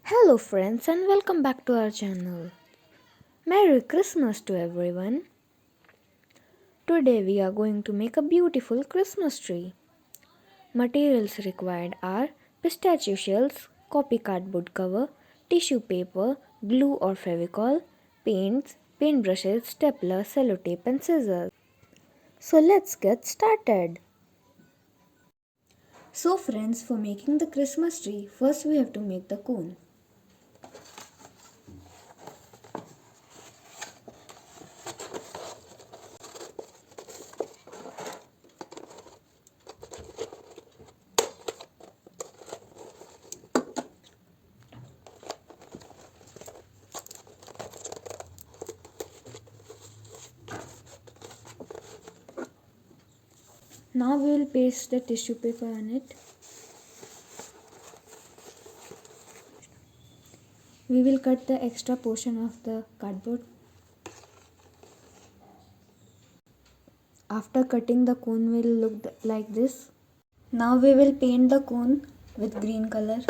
Hello, friends, and welcome back to our channel. Merry Christmas to everyone. Today, we are going to make a beautiful Christmas tree. Materials required are pistachio shells, copy cardboard cover, tissue paper, glue or fevicol, paints, paintbrushes, stapler, sellotape, and scissors. So, let's get started. So, friends, for making the Christmas tree, first we have to make the cone. Now we will paste the tissue paper on it. We will cut the extra portion of the cardboard. After cutting, the cone will look like this. Now we will paint the cone with green color.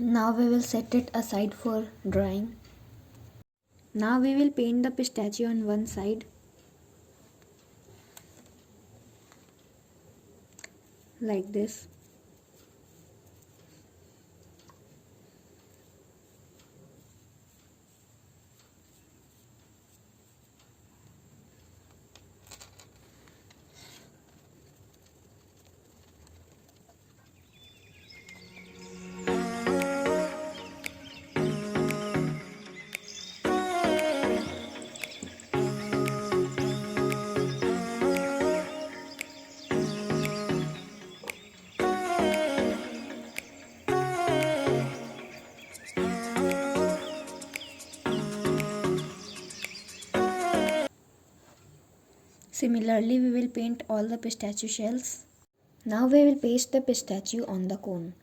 Now we will set it aside for drying. Now we will paint the pistachio on one side like this. Similarly, we will paint all the pistachio shells. Now we will paste the pistachio on the cone.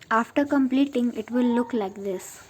After completing, it will look like this.